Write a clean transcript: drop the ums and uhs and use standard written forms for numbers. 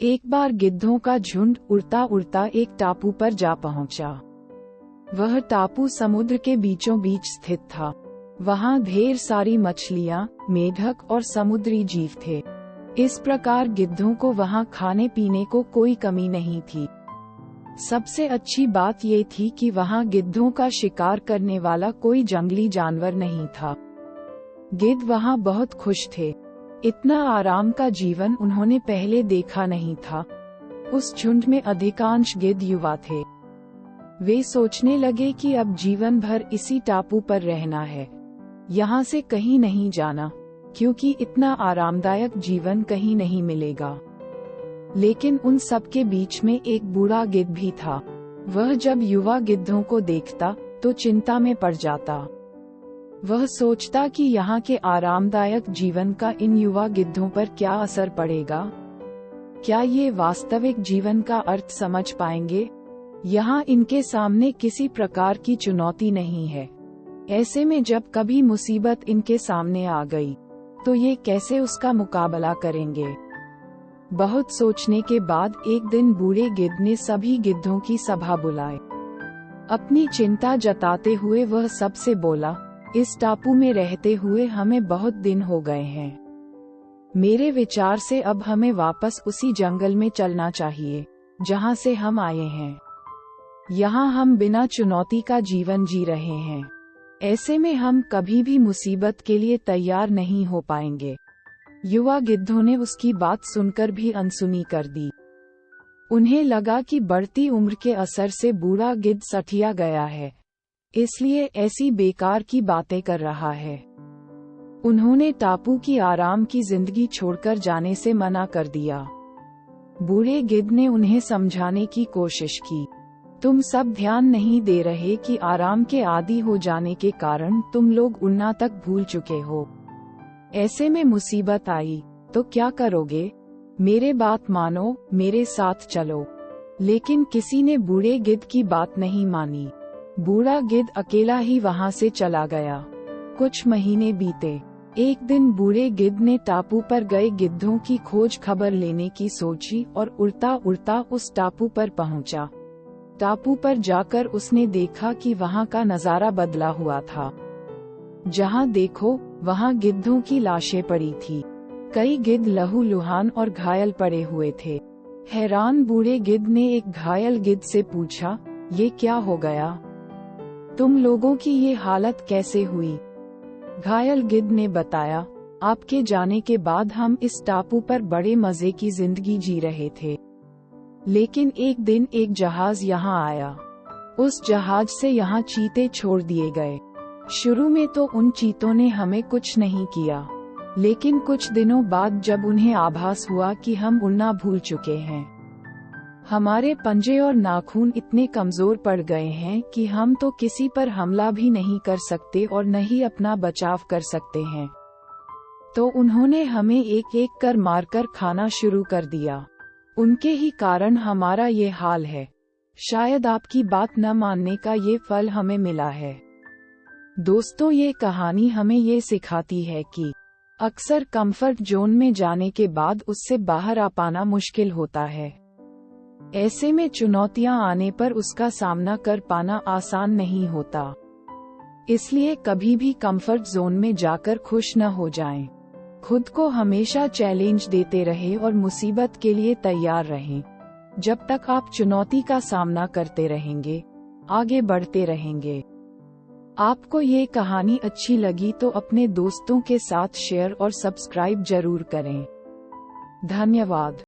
एक बार गिद्धों का झुंड उड़ता उड़ता एक टापू पर जा पहुंचा। वह टापू समुद्र के बीचों बीच स्थित था। वहां ढेर सारी मछलियां, मेढक और समुद्री जीव थे। इस प्रकार गिद्धों को वहां खाने पीने को कोई कमी नहीं थी। सबसे अच्छी बात ये थी कि वहां गिद्धों का शिकार करने वाला कोई जंगली जानवर नहीं था। गिद्ध वहां बहुत खुश थे। इतना आराम का जीवन उन्होंने पहले देखा नहीं था। उस झुंड में अधिकांश गिद्ध युवा थे। वे सोचने लगे कि अब जीवन भर इसी टापू पर रहना है, यहाँ से कहीं नहीं जाना, क्योंकि इतना आरामदायक जीवन कहीं नहीं मिलेगा। लेकिन उन सब के बीच में एक बूढ़ा गिद्ध भी था। वह जब युवा गिद्धों को देखता तो चिंता में पड़ जाता। वह सोचता कि यहाँ के आरामदायक जीवन का इन युवा गिद्धों पर क्या असर पड़ेगा। क्या ये वास्तविक जीवन का अर्थ समझ पाएंगे? यहाँ इनके सामने किसी प्रकार की चुनौती नहीं है। ऐसे में जब कभी मुसीबत इनके सामने आ गई तो ये कैसे उसका मुकाबला करेंगे? बहुत सोचने के बाद एक दिन बूढ़े गिद्ध ने सभी गिद्धों की सभा बुलाई। अपनी चिंता जताते हुए वह सबसे बोला, इस टापू में रहते हुए हमें बहुत दिन हो गए हैं। मेरे विचार से अब हमें वापस उसी जंगल में चलना चाहिए जहां से हम आए हैं। यहाँ हम बिना चुनौती का जीवन जी रहे हैं। ऐसे में हम कभी भी मुसीबत के लिए तैयार नहीं हो पाएंगे। युवा गिद्धों ने उसकी बात सुनकर भी अनसुनी कर दी। उन्हें लगा कि बढ़ती उम्र के असर से बूढ़ा गिद्ध सठिया गया है, इसलिए ऐसी बेकार की बातें कर रहा है। उन्होंने टापू की आराम की जिंदगी छोड़कर जाने से मना कर दिया। बूढ़े गिद्ध ने उन्हें समझाने की कोशिश की। तुम सब ध्यान नहीं दे रहे कि आराम के आदी हो जाने के कारण तुम लोग उड़ना तक भूल चुके हो। ऐसे में मुसीबत आई तो क्या करोगे? मेरे बात मानो, मेरे साथ चलो। लेकिन किसी ने बूढ़े गिद्ध की बात नहीं मानी। बूढ़ा गिद्ध अकेला ही वहां से चला गया। कुछ महीने बीते। एक दिन बूढ़े गिद्ध ने टापू पर गए गिद्धों की खोज खबर लेने की सोची और उड़ता उड़ता उस टापू पर पहुंचा। टापू पर जाकर उसने देखा कि वहां का नजारा बदला हुआ था। जहां देखो वहां गिद्धों की लाशें पड़ी थी। कई गिद्ध लहूलुहान और घायल पड़े हुए थे। हैरान बूढ़े गिद्ध ने एक घायल गिद्ध से पूछा, ये क्या हो गया? तुम लोगों की ये हालत कैसे हुई? घायल गिद्ध ने बताया, आपके जाने के बाद हम इस टापू पर बड़े मजे की जिंदगी जी रहे थे। लेकिन एक दिन एक जहाज यहाँ आया। उस जहाज से यहाँ चीते छोड़ दिए गए। शुरू में तो उन चीतों ने हमें कुछ नहीं किया, लेकिन कुछ दिनों बाद जब उन्हें आभास हुआ कि हम उड़ना भूल चुके हैं, हमारे पंजे और नाखून इतने कमजोर पड़ गए हैं कि हम तो किसी पर हमला भी नहीं कर सकते और न ही अपना बचाव कर सकते हैं। तो उन्होंने हमें एक एक कर मारकर खाना शुरू कर दिया। उनके ही कारण हमारा ये हाल है। शायद आपकी बात न मानने का ये फल हमें मिला है। दोस्तों, ये कहानी हमें ये सिखाती है कि अक्सर कंफर्ट जोन में जाने के बाद उससे बाहर आ पाना मुश्किल होता है। ऐसे में चुनौतियां आने पर उसका सामना कर पाना आसान नहीं होता। इसलिए कभी भी कंफर्ट जोन में जाकर खुश न हो जाएं। खुद को हमेशा चैलेंज देते रहें और मुसीबत के लिए तैयार रहें। जब तक आप चुनौती का सामना करते रहेंगे, आगे बढ़ते रहेंगे। आपको ये कहानी अच्छी लगी तो अपने दोस्तों के साथ शेयर और सब्सक्राइब जरूर करें। धन्यवाद।